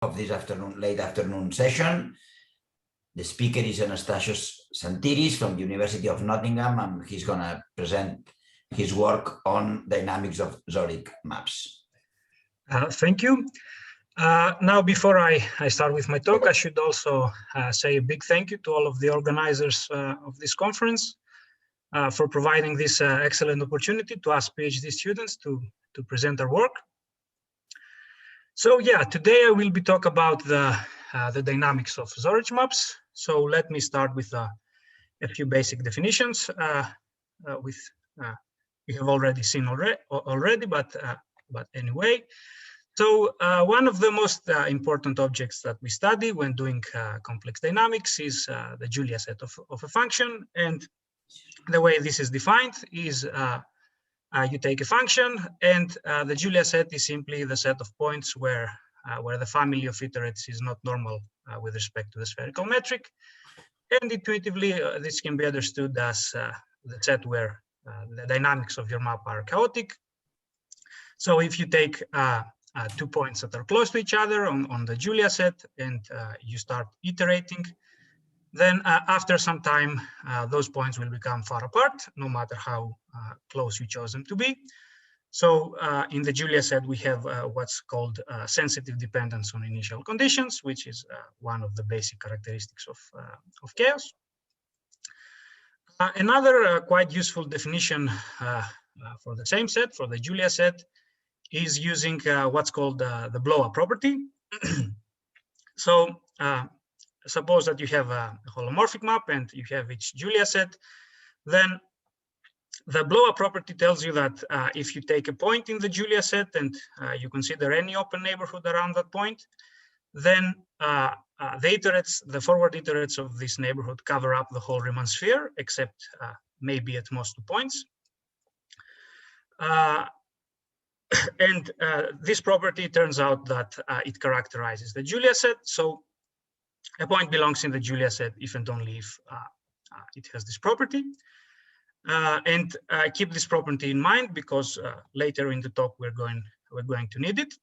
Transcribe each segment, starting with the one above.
of this late afternoon session. The speaker is Athanasios from the University of Nottingham, and he's going to present his work on dynamics of Zorich maps. Thank you. Now, before I start with my talk, I should also say a big thank you to all of the organizers of this conference for providing this excellent opportunity to us PhD students to present our work. So yeah, today I will be talking about the dynamics of Zorich maps. So let me start with a few basic definitions. We have already seen already, but anyway. So one of the most important objects that we study when doing complex dynamics is the Julia set of a function. And the way this is defined is you take a function, and the Julia set is simply the set of points where the family of iterates is not normal with respect to the spherical metric. And intuitively, this can be understood as the set where the dynamics of your map are chaotic. So if you take 2 points that are close to each other on the Julia set and you start iterating, then after some time, those points will become far apart, no matter how close you chose them to be. So in the Julia set, we have what's called sensitive dependence on initial conditions, which is one of the basic characteristics of chaos. Another quite useful definition for the same set, for the Julia set, is using what's called the blow-up property. So suppose that you have a holomorphic map and you have its Julia set, then the blow-up property tells you that if you take a point in the Julia set and you consider any open neighborhood around that point, then the forward iterates of this neighborhood cover up the whole Riemann sphere, except maybe at most 2 points. And this property turns out that it characterizes the Julia set. So a point belongs in the Julia set if and only if it has this property. And keep this property in mind because later in the talk we're going to need it.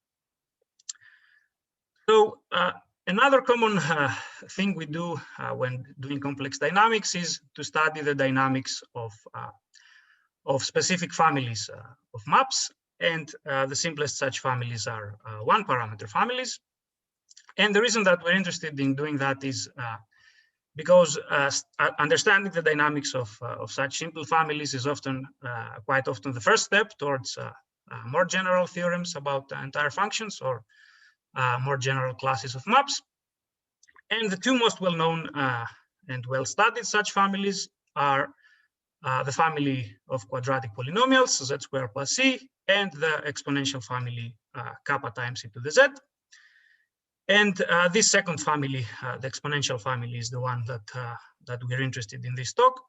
So another common thing we do when doing complex dynamics is to study the dynamics of specific families of maps. And the simplest such families are one-parameter families. And the reason that we're interested in doing that is because understanding the dynamics of such simple families is quite often the first step towards more general theorems about entire functions or more general classes of maps. And the two most well-known and well-studied such families are the family of quadratic polynomials, z squared plus c, and the exponential family kappa times e to the z. And this second family, the exponential family, is the one that we're interested in this talk.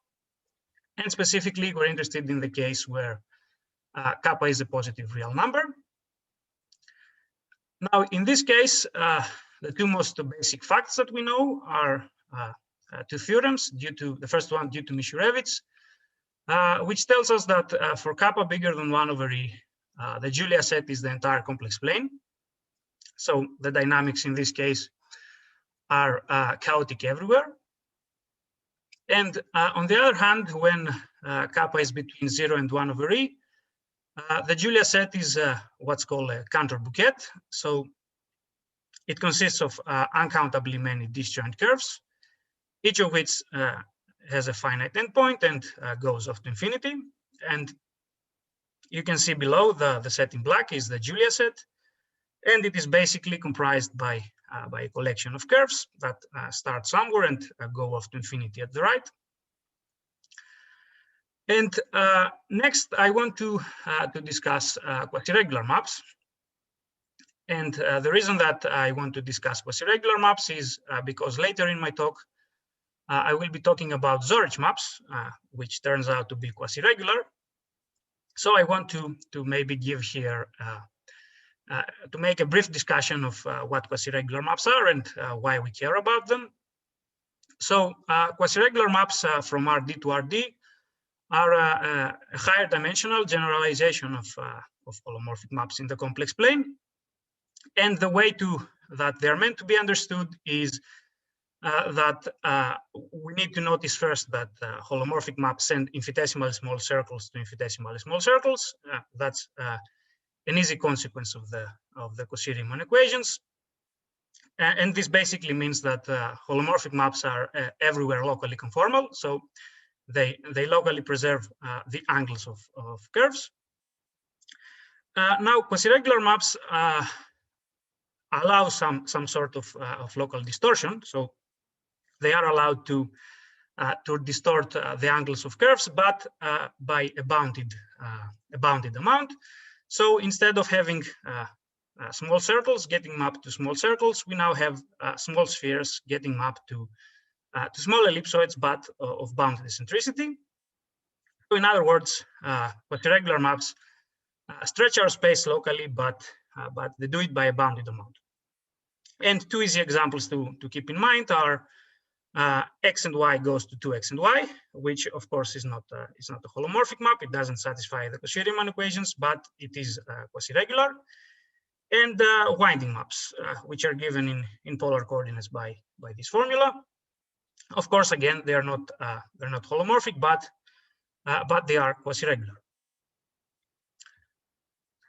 And specifically, we're interested in the case where kappa is a positive real number. Now, in this case, the two most basic facts that we know are two theorems. The first one due to Mishurevich, which tells us that for kappa bigger than 1 over e, the Julia set is the entire complex plane. So the dynamics in this case are chaotic everywhere. And on the other hand, when kappa is between 0 and 1 over e, the Julia set is what's called a Cantor bouquet. So it consists of uncountably many disjoint curves, each of which has a finite endpoint and goes off to infinity. And you can see below the set in black is the Julia set. And it is basically comprised by a collection of curves that start somewhere and go off to infinity at the right. And next, I want to discuss quasiregular maps. And the reason that I want to discuss quasiregular maps is because later in my talk, I will be talking about Zorich maps, which turns out to be quasiregular. So I want to maybe give here to make a brief discussion of what quasiregular maps are and why we care about them. So quasiregular maps from RD to RD are a higher dimensional generalization of holomorphic maps in the complex plane. And the way to that they're meant to be understood is that we need to notice first that holomorphic maps send infinitesimally small circles to infinitesimally small circles. That's an easy consequence of the Cauchy-Riemann equations. And this basically means that holomorphic maps are everywhere locally conformal. So they locally preserve the angles of curves. Now, quasiregular maps allow some sort of local distortion. So they are allowed to distort the angles of curves, but by a bounded amount. So instead of having small circles getting mapped to small circles, we now have small spheres getting mapped to small ellipsoids, but of bounded eccentricity. So in other words, quasiregular maps stretch our space locally, but they do it by a bounded amount. And two easy examples to keep in mind are x and y goes to 2x and y, which of course is not a holomorphic map. It doesn't satisfy the Cauchy-Riemann equations, but it is quasiregular. And winding maps, which are given in polar coordinates by this formula. Of course, again, they're not holomorphic, but they are quasiregular.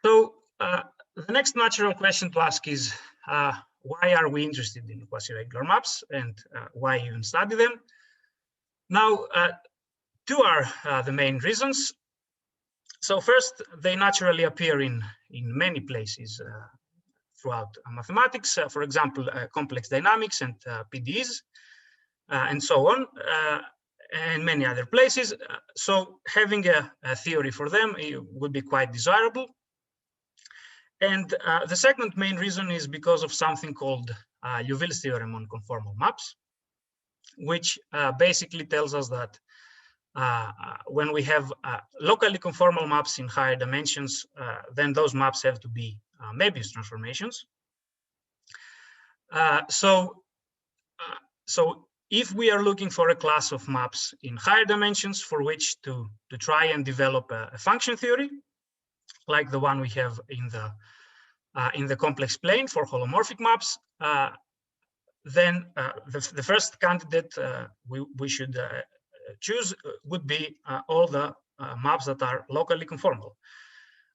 So the next natural question to ask is why are we interested in quasiregular maps, and why even study them? Now, two are the main reasons. So first, they naturally appear in many places throughout mathematics, for example, complex dynamics and PDEs, and so on, and many other places. So having a theory for them would be quite desirable. And the second main reason is because of something called Liouville's theorem on conformal maps, which basically tells us that when we have locally conformal maps in higher dimensions, then those maps have to be Möbius transformations. So if we are looking for a class of maps in higher dimensions for which to try and develop a function theory, like the one we have in the complex plane for holomorphic maps, then the first candidate we should choose would be all the maps that are locally conformal.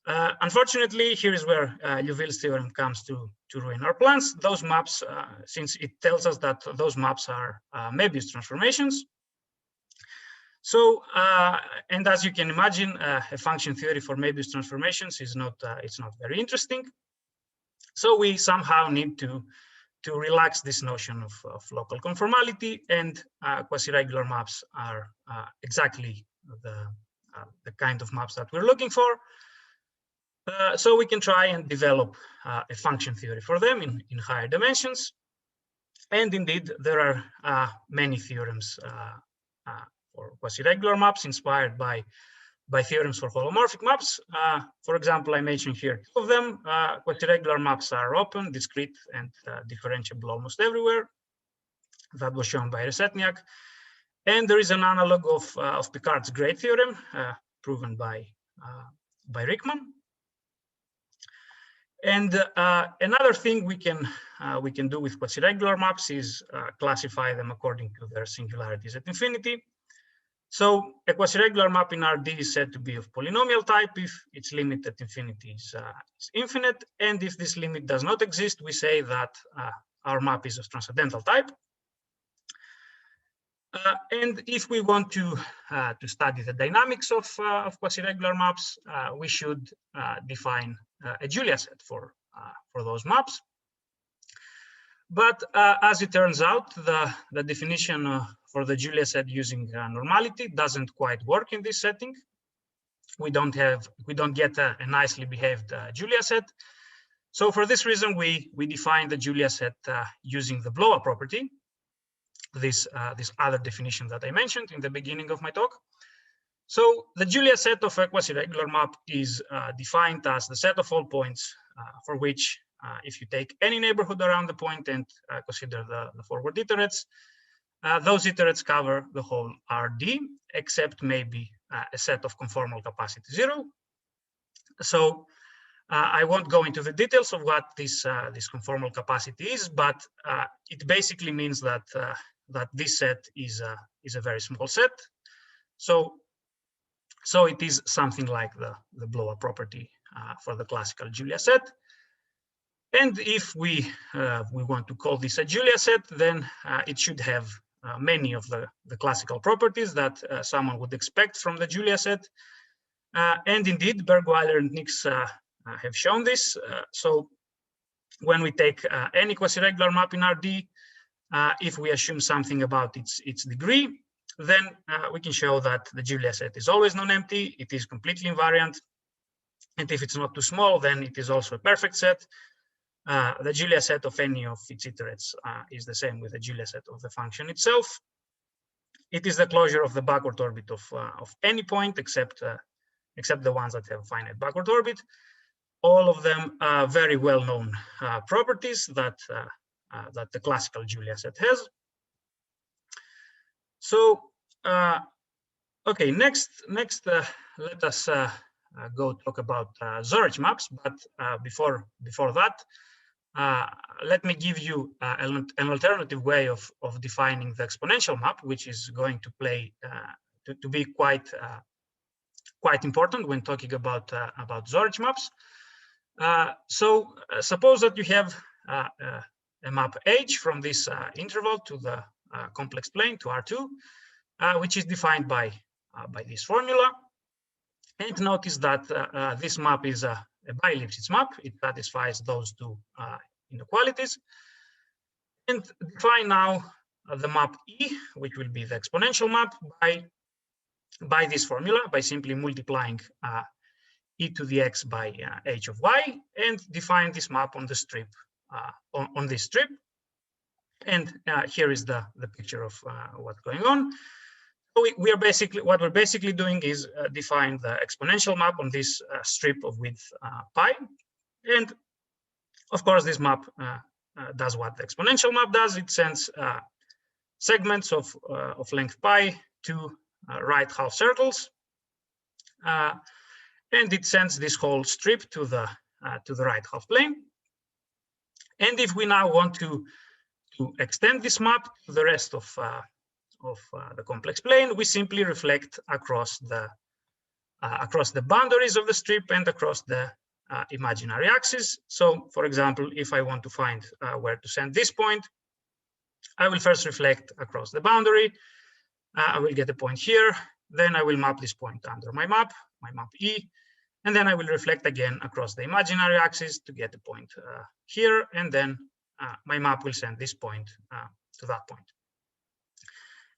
Unfortunately, here is where Liouville's theorem comes to ruin our plans. Those maps, since it tells us that those maps are Möbius transformations. So, and as you can imagine, a function theory for Möbius transformations is it's not very interesting. So we somehow need to relax this notion of local conformality, and quasiregular maps are exactly the kind of maps that we're looking for. So we can try and develop a function theory for them in higher dimensions. And indeed, there are many theorems for quasiregular maps inspired by theorems for holomorphic maps. For example, I mentioned here two of them. Quasiregular maps are open, discrete, and differentiable almost everywhere. That was shown by Resetniak. And there is an analog of Picard's great theorem, proven by Rickman. And another thing we can do with quasiregular maps is classify them according to their singularities at infinity. So a quasiregular map in RD is said to be of polynomial type if its limit at infinity is infinite, and if this limit does not exist, we say that our map is of transcendental type. And if we want to study the dynamics of quasiregular maps, we should define a Julia set for those maps. But as it turns out, the definition for the Julia set using normality doesn't quite work in this setting. We don't get a nicely behaved Julia set. So for this reason, we define the Julia set using the blow-up property. This other definition that I mentioned in the beginning of my talk. So the Julia set of a quasiregular map is defined as the set of all points for which, if you take any neighborhood around the point and consider the forward iterates, those iterates cover the whole RD, except maybe a set of conformal capacity 0. So I won't go into the details of what this conformal capacity is, but it basically means that that this set is a very small set. So it is something like the blow-up property for the classical Julia set. And if we want to call this a Julia set, then it should have many of the classical properties that someone would expect from the Julia set. And indeed, Bergweiler and Nix have shown this. So when we take any quasi-regular map in RD, if we assume something about its degree, then we can show that the Julia set is always non-empty, it is completely invariant, and if it's not too small, then it is also a perfect set. The Julia set of any of its iterates is the same with the Julia set of the function itself. It is the closure of the backward orbit of any point except the ones that have finite backward orbit. All of them are very well-known properties that the classical Julia set has. So, okay, next, let us go talk about Zorich maps. But before that, let me give you an alternative way of defining the exponential map, which is going to play to be quite important when talking about Zorich maps. So suppose that you have a map H from this interval to the complex plane to R2, which is defined by this formula. And notice that this map is a bi-Lipschitz map. It satisfies those two inequalities. And define now the map E, which will be the exponential map, by this formula, by simply multiplying e to the x by h of y, and define this map on the strip, on this strip. And here is the picture of what's going on. So what we're basically doing is define the exponential map on this strip of width pi. And of course, this map does what the exponential map does. It sends segments of length pi to right half circles. And it sends this whole strip to the right half plane. And if we now want to extend this map to the rest of the complex plane, we simply reflect across the boundaries of the strip and across the imaginary axis. So, for example, if I want to find where to send this point, I will first reflect across the boundary. I will get a point here. Then I will map this point under my map E. And then I will reflect again across the imaginary axis to get a point here. And then my map will send this point to that point.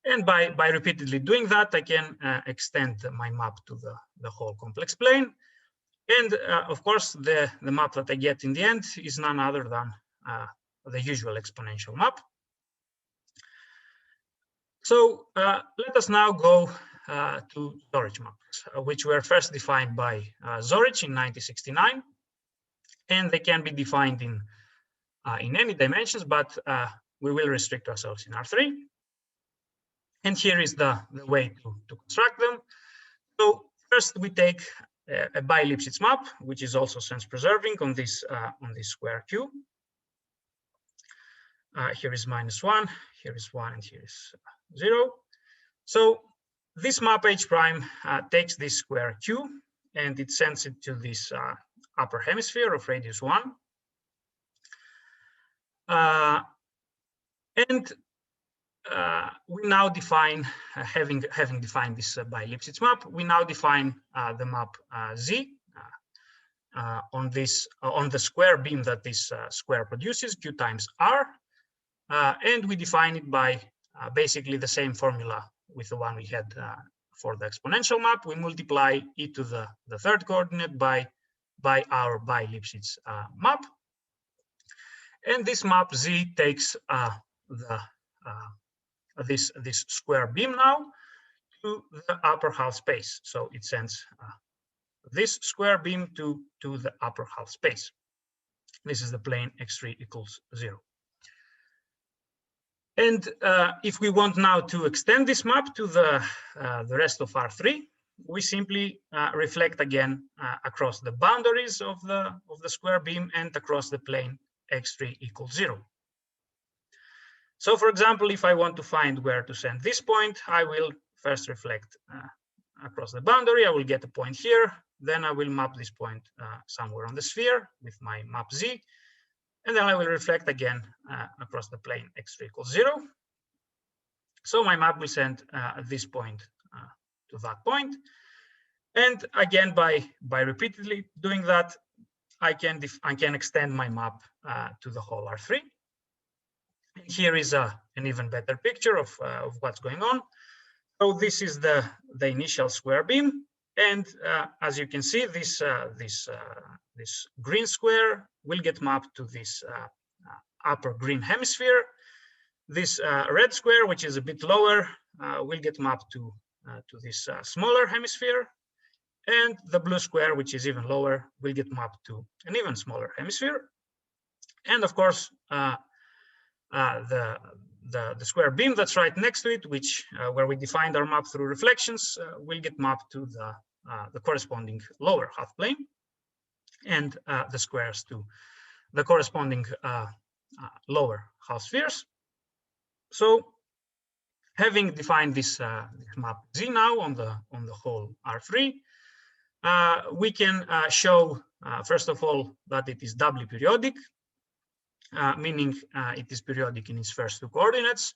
And by repeatedly doing that, I can extend my map to the whole complex plane. And of course, the map that I get in the end is none other than the usual exponential map. So let us now go to Zorich maps, which were first defined by Zorich in 1969. And they can be defined in any dimensions, but we will restrict ourselves in R3. And here is the way to construct them. So first we take a bi-Lipschitz map, which is also sense-preserving on this square Q. Here is -1, here is 1, and here is 0. So this map H prime takes this square Q and it sends it to this upper hemisphere of radius 1. And we now define, having defined this bi-Lipschitz map, we now define the map Z on the square beam that this square produces, Q times R, and we define it by basically the same formula with the one we had for the exponential map. We multiply e to the third coordinate by our bi-Lipschitz map, and this map Z takes this square beam now to the upper half space. So it sends this square beam to the upper half space. This is the plane x3 equals 0. And if we want now to extend this map to the rest of R3, we simply reflect again across the boundaries of the square beam and across the plane x3 equals 0. So for example, if I want to find where to send this point, I will first reflect across the boundary. I will get a point here. Then I will map this point somewhere on the sphere with my map z. And then I will reflect again across the plane x3 equals 0. So my map will send this point to that point. And again, by repeatedly doing that, I can extend my map to the whole R3. And here is an even better picture of what's going on. So this is the initial square beam, and as you can see, this green square will get mapped to this upper green hemisphere. This red square, which is a bit lower, will get mapped to this smaller hemisphere. And the blue square, which is even lower, will get mapped to an even smaller hemisphere. And of course, the square beam that's right next to it, which where we defined our map through reflections, will get mapped to the corresponding lower half plane, and the squares to the corresponding lower half spheres. So, having defined this map Z now on the whole R3, we can show first of all that it is doubly periodic, meaning it is periodic in its first two coordinates.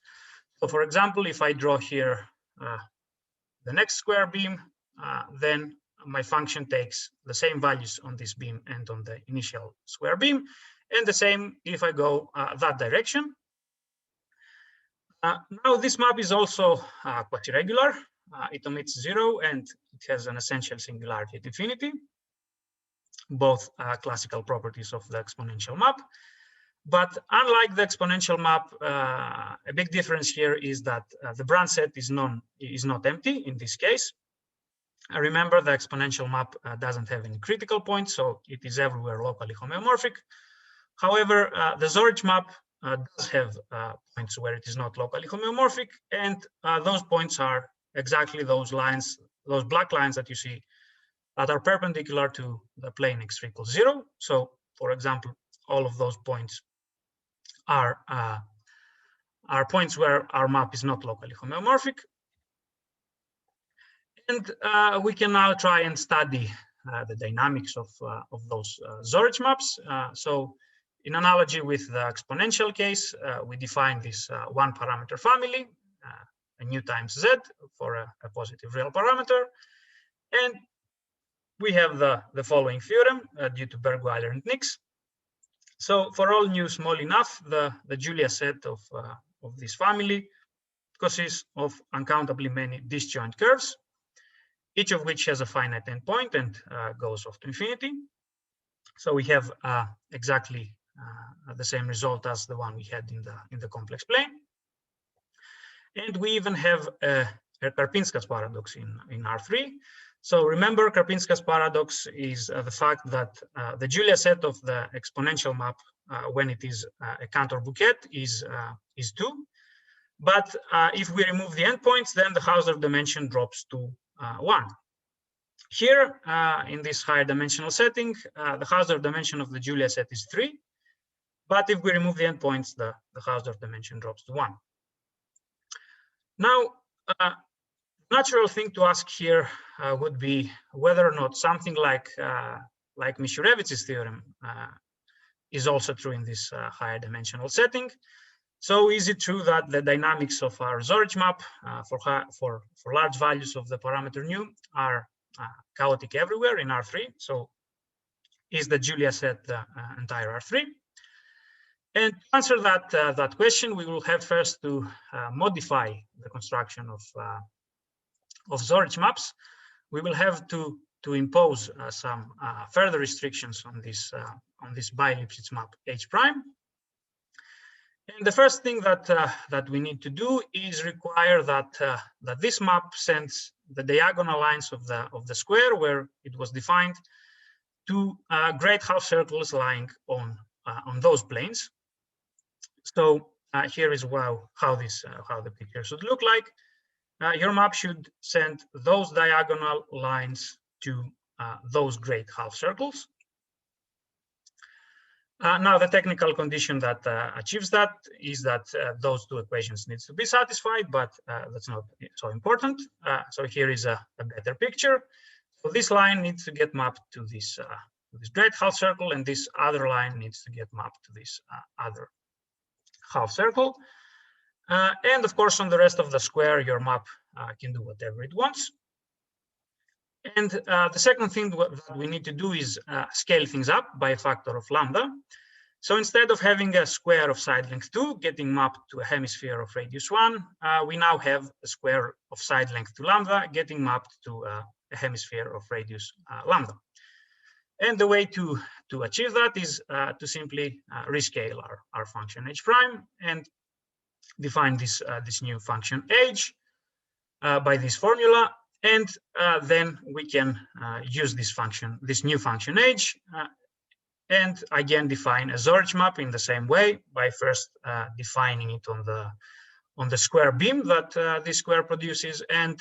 So for example, if I draw here the next square beam, then my function takes the same values on this beam and on the initial square beam, and the same if I go that direction. Now this map is also quasiregular. It omits 0 and it has an essential singularity at infinity, both classical properties of the exponential map. But unlike the exponential map, a big difference here is that the branch set is not empty in this case. Remember, the exponential map doesn't have any critical points, so it is everywhere locally homeomorphic. However, the Zorich map does have points where it is not locally homeomorphic, and those points are exactly those lines, those black lines that you see that are perpendicular to the plane x3 equals 0. So, for example, all of those points are points where our map is not locally homeomorphic. And we can now try and study the dynamics of those Zorich maps. So in analogy with the exponential case, we define this one parameter family, nu times z for a positive real parameter. And we have the following theorem due to Bergweiler and Nix. So for all nu small enough, the Julia set of this family consists of uncountably many disjoint curves, each of which has a finite endpoint and goes off to infinity. So we have exactly the same result as the one we had in the complex plane. And we even have a Karpinska's paradox in R3. So remember, Karpinska's paradox is the fact that the Julia set of the exponential map, when it is a Cantor bouquet, is 2. But if we remove the endpoints, then the Hausdorff dimension drops to 1. Here, in this higher dimensional setting, the Hausdorff dimension of the Julia set is 3. But if we remove the endpoints, the Hausdorff dimension drops to 1. Now, natural thing to ask here would be whether or not something like Mishurevitz's theorem is also true in this higher dimensional setting. So is it true that the dynamics of our Zorich map for large values of the parameter nu are chaotic everywhere in R3? So is the Julia set the entire R3? And to answer that question, we will have first to modify the construction of Zorich maps. We will have to impose some further restrictions on this bi-Lipschitz map H prime. And the first thing that we need to do is require that this map sends the diagonal lines of the square where it was defined to great half circles lying on those planes. So here is how the picture should look like. your map should send those diagonal lines to those great half circles. Now, the technical condition that achieves that is that those two equations need to be satisfied, but that's not so important. So here is a better picture. So this line needs to get mapped to this great half circle, and this other line needs to get mapped to this other half circle. And of course, on the rest of the square, your map can do whatever it wants. And the second thing that we need to do is scale things up by a factor of lambda. So instead of having a square of side length 2 getting mapped to a hemisphere of radius 1, we now have a square of side length 2 lambda getting mapped to a hemisphere of radius lambda. And the way to achieve that is to simply rescale our function h prime and define this new function h by this formula. And then we can use this new function h, and again define a Zorich map in the same way by first defining it on the square beam that this square produces, and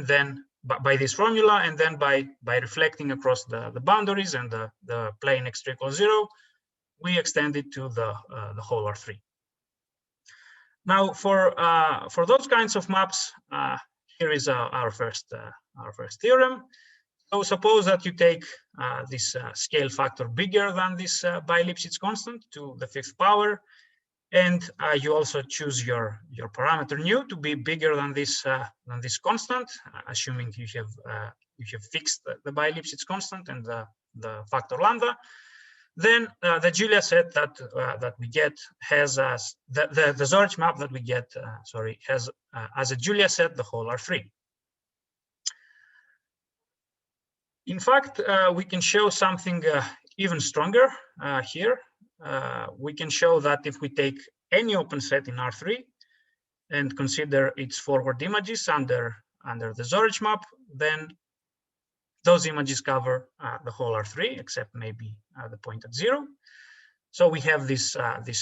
then by this formula, and then by reflecting across the boundaries and the plane x equals 0, we extend it to the whole R3. Now, for those kinds of maps, here is our first theorem. So suppose that you take this scale factor bigger than this bi-Lipschitz constant to the 5th power, and you also choose your parameter nu to be bigger than this constant, assuming you have fixed the bi-Lipschitz constant and the factor lambda. Then the Julia set that we get has the Zorich map that we get has as a Julia set the whole R3. In fact, we can show something even stronger here. We can show that if we take any open set in R3 and consider its forward images under the Zorich map, then those images cover the whole R3 except maybe the point at 0. So we have this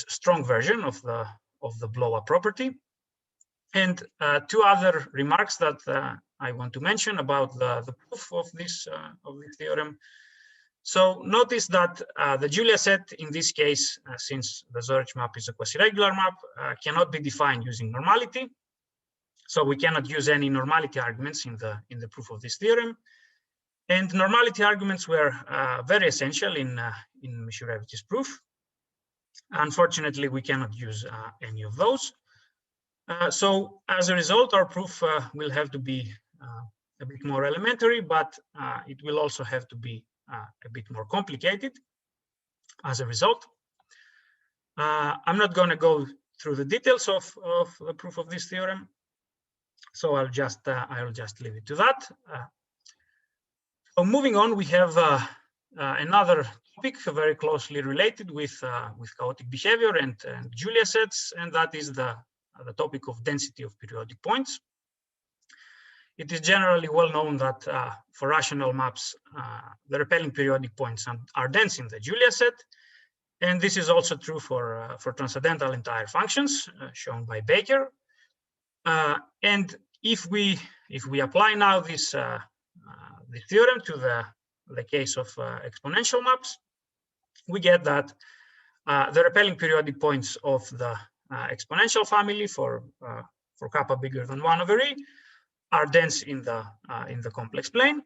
strong version of the blow-up property. And two other remarks that I want to mention about the proof of this theorem. So notice that the Julia set in this case, since the Zorich map is a quasiregular map, cannot be defined using normality. So we cannot use any normality arguments in the proof of this theorem. And normality arguments were very essential in Mishurevich's proof. Unfortunately, we cannot use any of those. So as a result, our proof will have to be a bit more elementary, but it will also have to be a bit more complicated as a result. I'm not going to go through the details of the proof of this theorem, so I'll just leave it to that. So moving on, we have another topic very closely related with chaotic behavior and Julia sets, and that is the topic of density of periodic points. It is generally well known that for rational maps, the repelling periodic points are dense in the Julia set, and this is also true for transcendental entire functions shown by Baker. And if we apply now this theorem to the case of exponential maps, we get that the repelling periodic points of the exponential family for kappa bigger than 1/e are dense in the complex plane.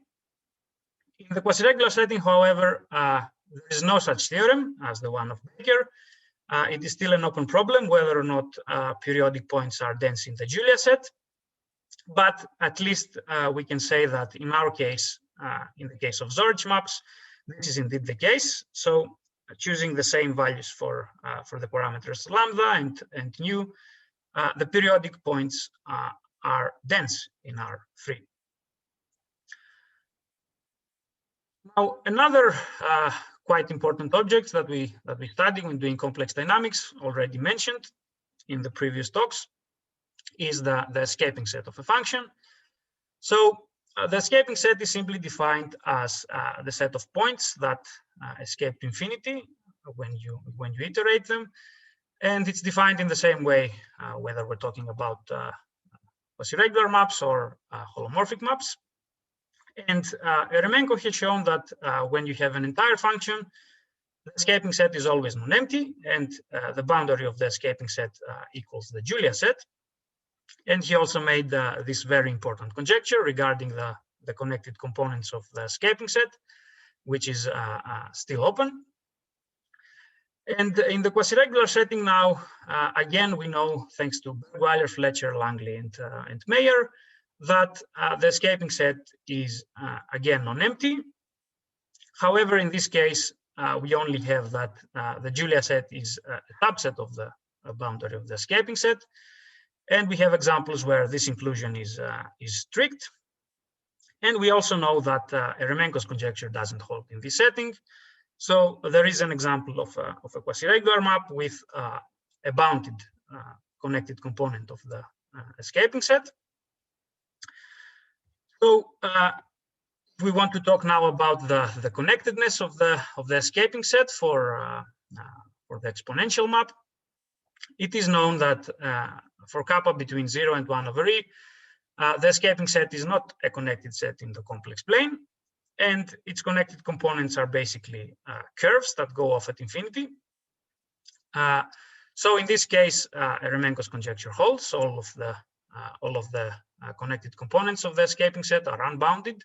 In the quasiregular setting, however, there is no such theorem as the one of Baker. It is still an open problem whether or not periodic points are dense in the Julia set. But at least we can say that in our case, in the case of Zorich maps, this is indeed the case. So choosing the same values for the parameters lambda and nu, the periodic points are dense in R3. Now, another quite important object that we study when doing complex dynamics, already mentioned in the previous talks, is the escaping set of a function. So the escaping set is simply defined as the set of points that escape to infinity when you iterate them, and it's defined in the same way whether we're talking about quasi-regular maps or holomorphic maps. And Eremenko has shown that when you have an entire function, the escaping set is always non-empty, and the boundary of the escaping set equals the Julia set. And he also made this very important conjecture regarding the connected components of the escaping set, which is still open. And in the quasi-regular setting now, again, we know, thanks to Bergweiler, Fletcher, Langley, and Mayer, that the escaping set is, again, non-empty. However, in this case, we only have that the Julia set is a subset of the boundary of the escaping set. And we have examples where this inclusion is strict. And we also know that Eremenko's conjecture doesn't hold in this setting. So there is an example of a quasi-regular map with a bounded connected component of the escaping set. So we want to talk now about the connectedness of the escaping set for the exponential map. It is known that for kappa between 0 and 1 over e, the escaping set is not a connected set in the complex plane, and its connected components are basically curves that go off at infinity. So in this case, Eremenko's conjecture holds. All of the connected components of the escaping set are unbounded.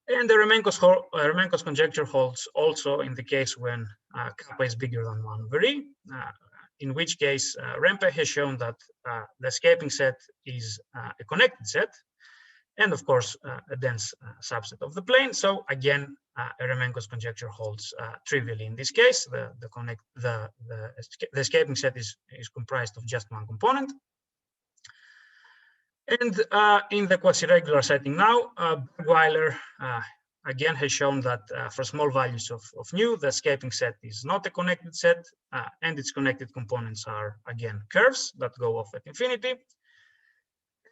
And Eremenko's conjecture holds also in the case when kappa is bigger than 1 over e, in which case Rempe has shown that the escaping set is a connected set, and of course a dense subset of the plane. So again, Eremenko's conjecture holds trivially in this case. The escaping set is comprised of just one component. And in the quasi-regular setting now, Bergweiler again has shown that for small values of nu, the escaping set is not a connected set, and its connected components are, again, curves that go off at infinity.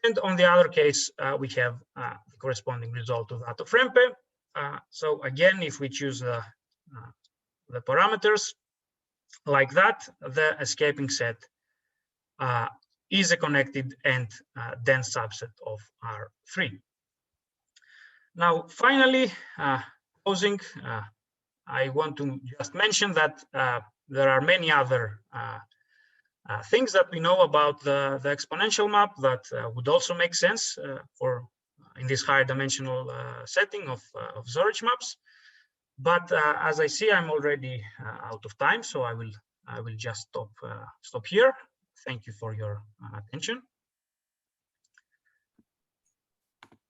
And on the other case, we have the corresponding result to that of Rempe. So again, if we choose the parameters like that, the escaping set is a connected and dense subset of R3. Now, finally, closing, I want to just mention that there are many other things that we know about the exponential map that would also make sense for in this higher dimensional setting of Zorich maps. But as I see, I'm already out of time, so I will just stop here. Thank you for your attention.